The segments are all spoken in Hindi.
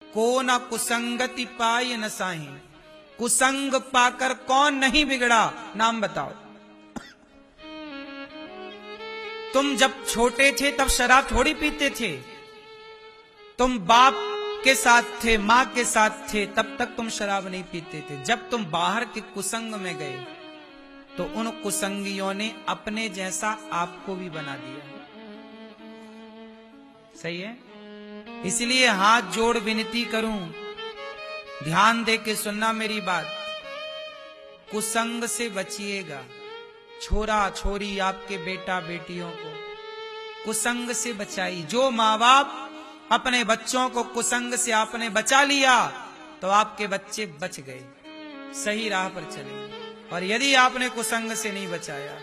को न कुसंगति पाई न साही, कुसंग पाकर कौन नहीं बिगड़ा, नाम बताओ। तुम जब छोटे थे तब शराब थोड़ी पीते थे, तुम बाप के साथ थे, मां के साथ थे, तब तक तुम शराब नहीं पीते थे। जब तुम बाहर के कुसंग में गए तो उन कुसंगियों ने अपने जैसा आपको भी बना दिया। सही है? इसलिए हाथ जोड़ विनती करूं, ध्यान दे के सुनना मेरी बात। कुसंग से बचिएगा। छोरा छोरी आपके बेटा बेटियों को कुसंग से बचाई। जो माँ बाप अपने बच्चों को कुसंग से आपने बचा लिया तो आपके बच्चे बच गए, सही राह पर चले। और यदि आपने कुसंग से नहीं बचाया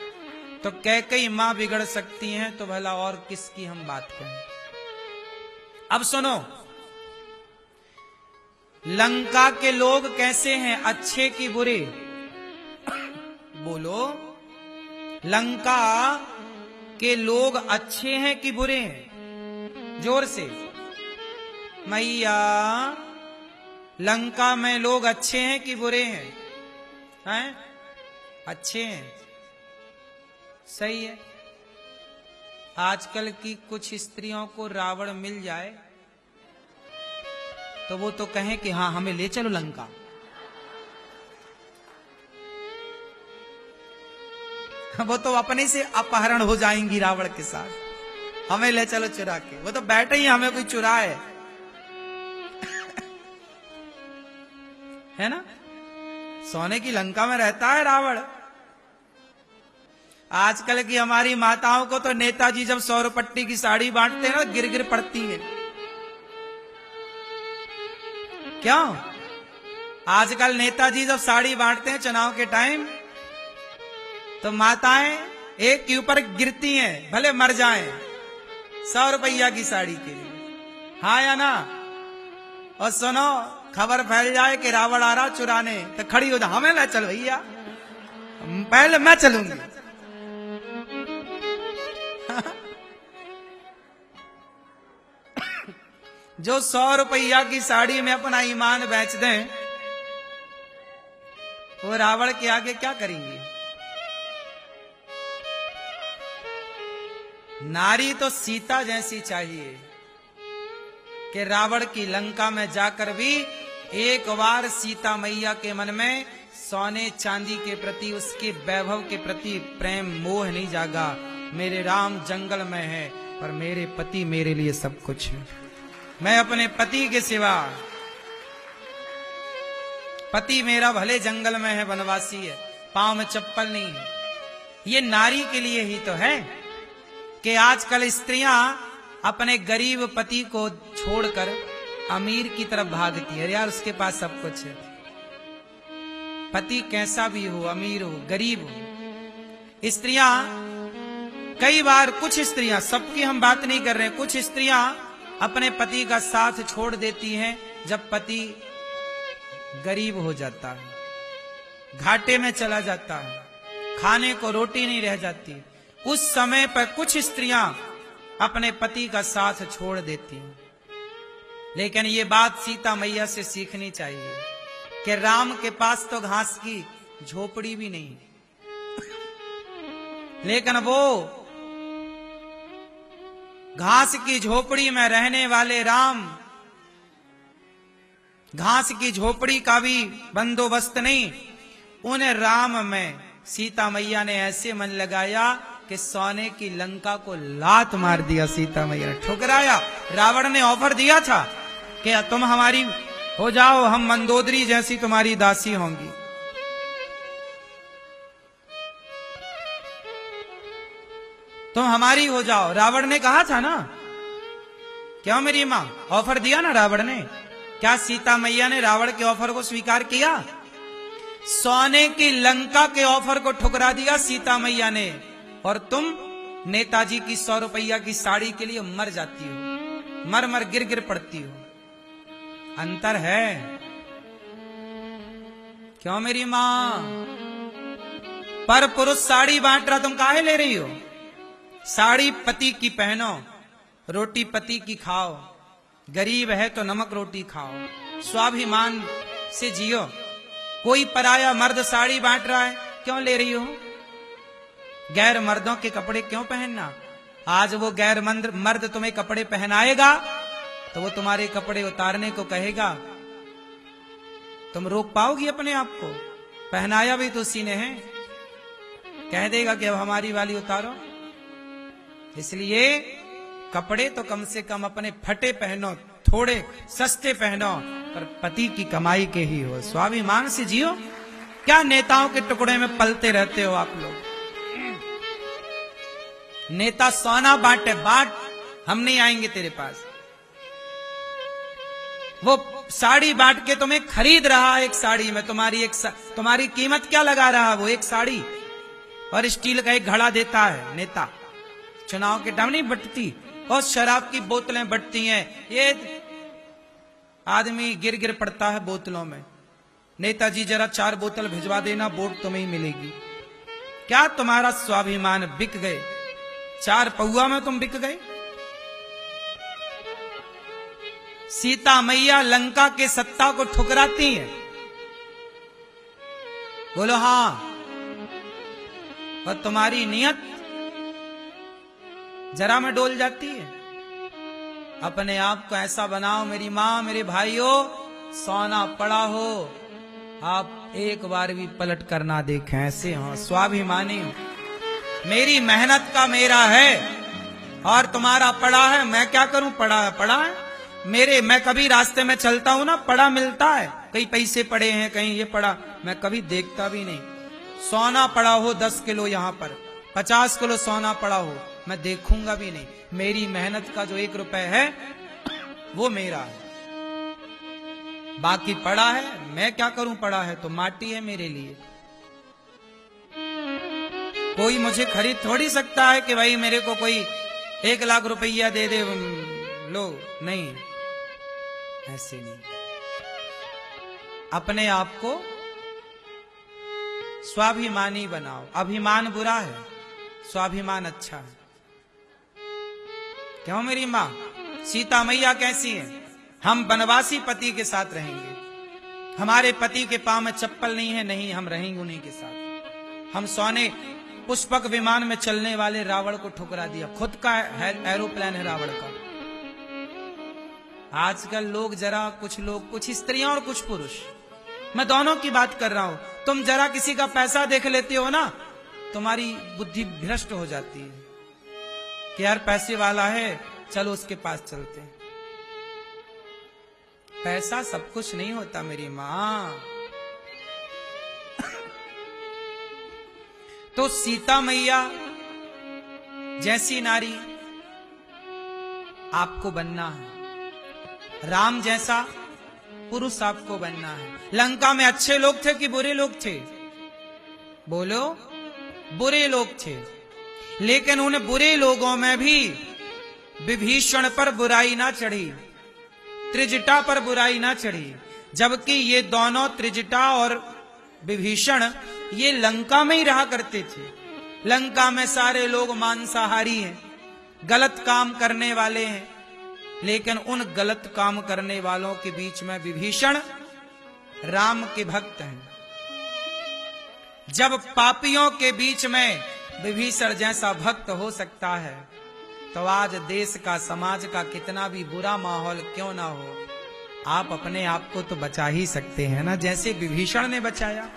तो कई मां बिगड़ सकती हैं, तो भला और किसकी हम बात करें। अब सुनो, लंका के लोग कैसे हैं, अच्छे कि बुरे? बोलो, लंका के लोग अच्छे हैं कि बुरे हैं? जोर से। मैया, लंका में लोग अच्छे हैं कि बुरे हैं? हैं? अच्छे हैं। सही है। आजकल की कुछ स्त्रियों को रावण मिल जाए तो वो तो कहें कि हाँ हमें ले चलो लंका। वो तो अपने से अपहरण हो जाएंगी रावण के साथ, हमें ले चलो चुरा के। वो तो बैठे ही हमें कोई चुराए, है ना? सोने की लंका में रहता है रावण। आजकल की हमारी माताओं को तो नेताजी जब 100 रुपट्टी की साड़ी बांटते हैं ना, गिर गिर पड़ती है। क्यों? आजकल नेताजी जब साड़ी बांटते हैं चुनाव के टाइम, तो माताएं एक के ऊपर गिरती हैं, भले मर जाएं, 100 रुपया की साड़ी के लिए। हाँ या ना? और सुनो, खबर फैल जाए कि रावण आ रहा चुराने, तो खड़ी हो जा, हमें ले चलो भैया, पहले मैं चलूंगी। जो 100 रुपया की साड़ी में अपना ईमान बेच दें, वो रावण के आगे क्या करेंगे? नारी तो सीता जैसी चाहिए कि रावण की लंका में जाकर भी एक बार सीता मैया के मन में सोने चांदी के प्रति, उसके वैभव के प्रति प्रेम मोह नहीं जागा। मेरे राम जंगल में है पर मेरे पति मेरे लिए सब कुछ है। मैं अपने पति के सिवा, पति मेरा भले जंगल में है, वनवासी है, पांव में चप्पल नहीं है। ये नारी के लिए ही तो है कि आजकल स्त्रियां अपने गरीब पति को छोड़कर अमीर की तरफ भागती है। यार उसके पास सब कुछ है, पति कैसा भी हो, अमीर हो गरीब हो। स्त्रियां कई बार, कुछ स्त्रियां, सबकी हम बात नहीं कर रहे, कुछ स्त्रियां अपने पति का साथ छोड़ देती हैं जब पति गरीब हो जाता है, घाटे में चला जाता है, खाने को रोटी नहीं रह जाती। उस समय पर कुछ स्त्रियां अपने पति का साथ छोड़ देती हैं। लेकिन ये बात सीता मैया से सीखनी चाहिए कि राम के पास तो घास की झोपड़ी भी नहीं, लेकिन वो घास की झोपड़ी में रहने वाले राम, घास की झोपड़ी का भी बंदोबस्त नहीं, उन राम में सीता मैया ने ऐसे मन लगाया कि सोने की लंका को लात मार दिया। सीता मैया ने ठुकराया। रावण ने ऑफर दिया था कि तुम हमारी हो जाओ, हम मंदोदरी जैसी तुम्हारी दासी होंगी। तुम हमारी हो जाओ। रावण ने कहा था ना, क्यों मेरी मां? ऑफर दिया ना रावण ने। क्या सीता मैया ने रावण के ऑफर को स्वीकार किया? सोने की लंका के ऑफर को ठुकरा दिया सीता मैया ने, और तुम नेताजी की 100 रुपया की साड़ी के लिए मर जाती हो, मर मर गिर गिर पड़ती हो। अंतर है। क्यों मेरी मां? पर पुरुष साड़ी बांट रहा, तुम काहे ले रही हो? साड़ी पति की पहनो, रोटी पति की खाओ, गरीब है तो नमक रोटी खाओ, स्वाभिमान से जियो। कोई पराया मर्द साड़ी बांट रहा है, क्यों ले रही हो? गैर मर्दों के कपड़े क्यों पहनना? आज वो गैर मर्द तुम्हें कपड़े पहनाएगा तो वो तुम्हारे कपड़े उतारने को कहेगा, तुम रोक पाओगी अपने आप को? पहनाया भी तो उसी ने है, कह देगा कि अब हमारी वाली उतारो। इसलिए कपड़े तो कम से कम अपने फटे पहनो, थोड़े सस्ते पहनो, पर पति की कमाई के ही हो। स्वाभिमान से जियो। क्या नेताओं के टुकड़े में पलते रहते हो आप लोग? नेता सोना बांटे, बांट, हम नहीं आएंगे तेरे पास। वो साड़ी बांट के तुम्हें खरीद रहा एक साड़ी में, तुम्हारी कीमत क्या लगा रहा वो एक साड़ी, और स्टील का एक घड़ा देता है नेता। चुनाव के टाइम नहीं बंटती, और शराब की बोतलें बंटती हैं। ये आदमी गिर गिर पड़ता है बोतलों में। नेताजी जरा 4 बोतल भिजवा देना, वोट तुम्हें ही मिलेगी। क्या तुम्हारा स्वाभिमान बिक गए? 4 पौआ में तुम बिक गए। सीता मैया लंका के सत्ता को ठुकराती हैं, बोलो हां, और तुम्हारी नियत जरा में डोल जाती है। अपने आप को ऐसा बनाओ, मेरी मां, मेरे भाइयों, सोना पड़ा हो, आप एक बार भी पलट कर ना देखें, ऐसे हो, स्वाभिमानी हो। मेरी मेहनत का मेरा है और तुम्हारा पड़ा है, मैं क्या करूं? पड़ा है, पड़ा है मेरे। मैं कभी रास्ते में चलता हूं ना, पड़ा मिलता है, कहीं पैसे पड़े हैं, कहीं ये पड़ा, मैं कभी देखता भी नहीं। सोना पड़ा हो 10 किलो, यहां पर 50 किलो सोना पड़ा हो, मैं देखूंगा भी नहीं। मेरी मेहनत का जो 1 रुपए है वो मेरा है, बाकी पड़ा है, मैं क्या करूं? पड़ा है तो माटी है मेरे लिए। कोई मुझे खरीद थोड़ी सकता है कि भाई मेरे को कोई 1 लाख रुपया दे दे, लो, नहीं, ऐसे नहीं। अपने आप को स्वाभिमानी बनाओ। अभिमान बुरा है, स्वाभिमान अच्छा है। क्यों मेरी मां? सीता मैया कैसी है? हम वनवासी पति के साथ रहेंगे, हमारे पति के पांव में चप्पल नहीं है, नहीं, हम रहेंगे उन्हीं के साथ। हम सोने पुष्पक विमान में चलने वाले रावण को ठुकरा दिया, खुद का एरोप्लेन है रावण का। आजकल लोग जरा, कुछ लोग, कुछ स्त्रियां और कुछ पुरुष, मैं दोनों की बात कर रहा हूं, तुम जरा किसी का पैसा देख लेते हो ना, तुम्हारी बुद्धि भ्रष्ट हो जाती है कि यार पैसे वाला है, चलो उसके पास चलते हैं। पैसा सब कुछ नहीं होता मेरी मां। तो सीता मैया जैसी नारी आपको बनना है, राम जैसा पुरुष आपको बनना है। लंका में अच्छे लोग थे कि बुरे लोग थे? बोलो, बुरे लोग थे, लेकिन उन बुरे लोगों में भी विभीषण पर बुराई ना चढ़ी, त्रिजटा पर बुराई ना चढ़ी। जबकि ये दोनों, त्रिजटा और विभीषण, ये लंका में ही रहा करते थे। लंका में सारे लोग मांसाहारी हैं, गलत काम करने वाले हैं, लेकिन उन गलत काम करने वालों के बीच में विभीषण राम के भक्त हैं। जब पापियों के बीच में विभीषण जैसा भक्त हो सकता है, तो आज देश का, समाज का कितना भी बुरा माहौल क्यों ना हो, आप अपने आप को तो बचा ही सकते हैं ना, जैसे विभीषण ने बचाया।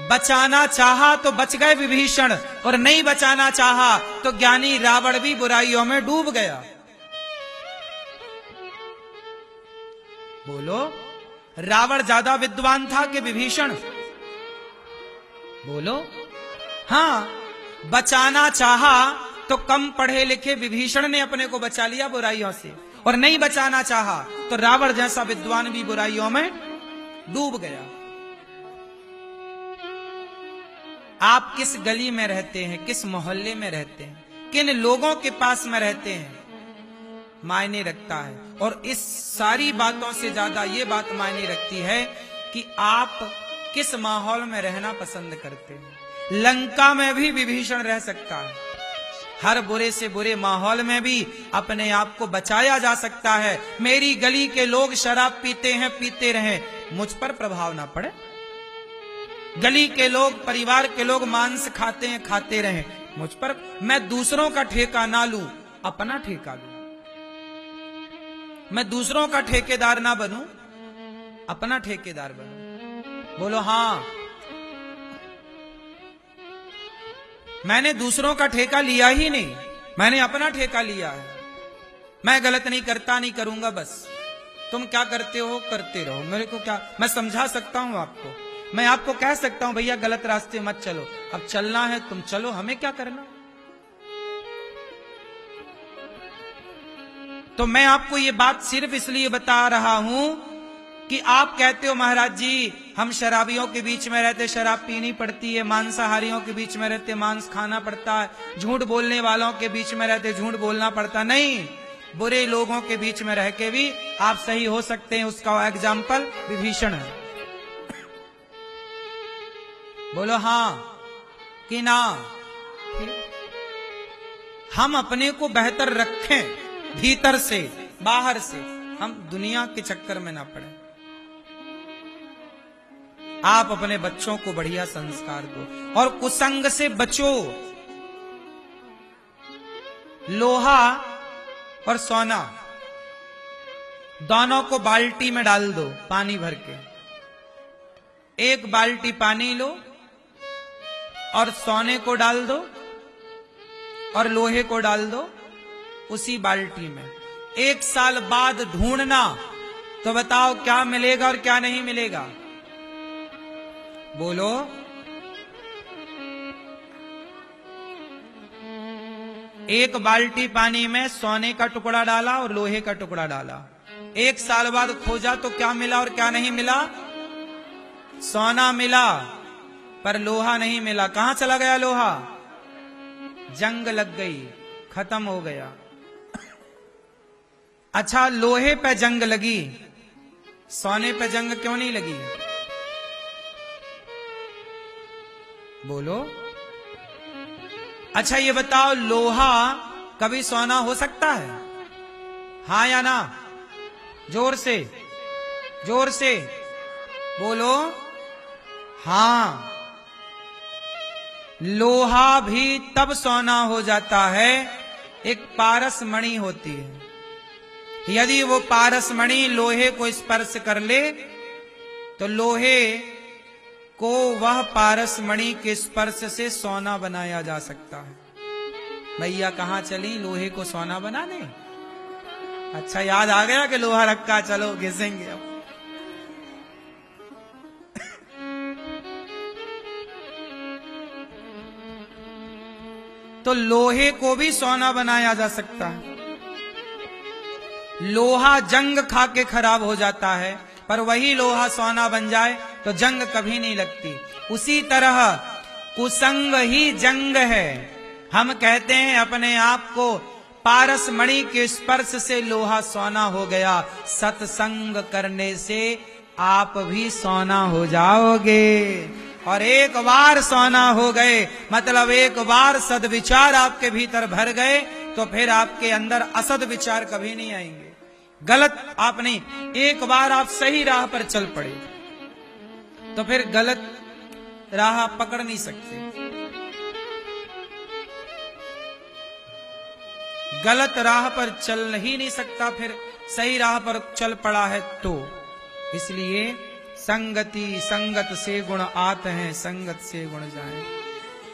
बचाना चाहा तो बच गए विभीषण, और नहीं बचाना चाहा तो ज्ञानी रावण भी बुराइयों में डूब गया। बोलो, रावण ज्यादा विद्वान था कि विभीषण? बोलो, हां, बचाना चाहा तो कम पढ़े लिखे विभीषण ने अपने को बचा लिया बुराइयों से, और नहीं बचाना चाहा तो रावण जैसा विद्वान भी बुराइयों में डूब गया। आप किस गली में रहते हैं, किस मोहल्ले में रहते हैं, किन लोगों के पास में रहते हैं, मायने रखता है। और इस सारी बातों से ज्यादा ये बात मायने रखती है कि आप किस माहौल में रहना पसंद करते हैं। लंका में भी विभीषण रह सकता है, हर बुरे से बुरे माहौल में भी अपने आप को बचाया जा सकता है। मेरी गली के लोग शराब पीते हैं, पीते रहें, मुझ पर प्रभाव ना पड़े। गली के लोग, परिवार के लोग मांस खाते हैं, खाते रहें, मुझ पर, मैं दूसरों का ठेका ना लूं, अपना ठेका लूं। मैं दूसरों का ठेकेदार ना बनूं, अपना ठेकेदार बनूं। बोलो हाँ। मैंने दूसरों का ठेका लिया ही नहीं, मैंने अपना ठेका लिया है। मैं गलत नहीं करता, नहीं करूंगा, बस तुम क्या करते हो करते रहो, मेरे को क्या। मैं समझा सकता हूं आपको, मैं आपको कह सकता हूं भैया गलत रास्ते मत चलो, अब चलना है तुम चलो, हमें क्या करना। तो मैं आपको ये बात सिर्फ इसलिए बता रहा हूं कि आप कहते हो महाराज जी हम शराबियों के बीच में रहते शराब पीनी पड़ती है, मांसाहारियों के बीच में रहते मांस खाना पड़ता है, झूठ बोलने वालों के बीच में रहते झूठ बोलना पड़ता। नहीं, बुरे लोगों के बीच में रह के भी आप सही हो सकते हैं। उसका एग्जाम्पल विभीषण है। बोलो हाँ कि ना। हम अपने को बेहतर रखें, भीतर से बाहर से, हम दुनिया के चक्कर में ना पड़े। आप अपने बच्चों को बढ़िया संस्कार दो और कुसंग से बचो। लोहा और सोना दोनों को बाल्टी में डाल दो, पानी भर के। एक बाल्टी पानी लो और सोने को डाल दो और लोहे को डाल दो उसी बाल्टी में। 1 साल बाद ढूंढना तो बताओ क्या मिलेगा और क्या नहीं मिलेगा। बोलो। एक बाल्टी पानी में सोने का टुकड़ा डाला और लोहे का टुकड़ा डाला, 1 साल बाद खोजा तो क्या मिला और क्या नहीं मिला। सोना मिला पर लोहा नहीं मिला। कहां चला गया लोहा? जंग लग गई, खत्म हो गया। अच्छा, लोहे पे जंग लगी, सोने पे जंग क्यों नहीं लगी? बोलो। अच्छा ये बताओ, लोहा कभी सोना हो सकता है? हाँ या ना? जोर से, जोर से बोलो। हाँ, लोहा भी तब सोना हो जाता है, एक पारस मणि होती है। यदि वो पारस मणि लोहे को स्पर्श कर ले तो लोहे को वह पारस मणि के स्पर्श से सोना बनाया जा सकता है। भैया कहां चली लोहे को सोना बनाने? अच्छा याद आ गया कि लोहा रखा, चलो घिसेंगे अब। तो लोहे को भी सोना बनाया जा सकता है। लोहा जंग खा के खराब हो जाता है, पर वही लोहा सोना बन जाए तो जंग कभी नहीं लगती। उसी तरह कुसंग ही जंग है। हम कहते हैं अपने आप को पारस मणि के स्पर्श से लोहा सोना हो गया, सत्संग करने से आप भी सोना हो जाओगे। और एक बार सोना हो गए मतलब एक बार सद्विचार आपके भीतर भर गए तो फिर आपके अंदर असद विचार कभी नहीं आएंगे। गलत आप नहीं, एक बार आप सही राह पर चल पड़े तो फिर गलत राह पकड़ नहीं सकते। गलत राह पर चल ही नहीं सकता, फिर सही राह पर चल पड़ा है तो। इसलिए संगति संगत से गुण आते हैं, संगत से गुण जाए।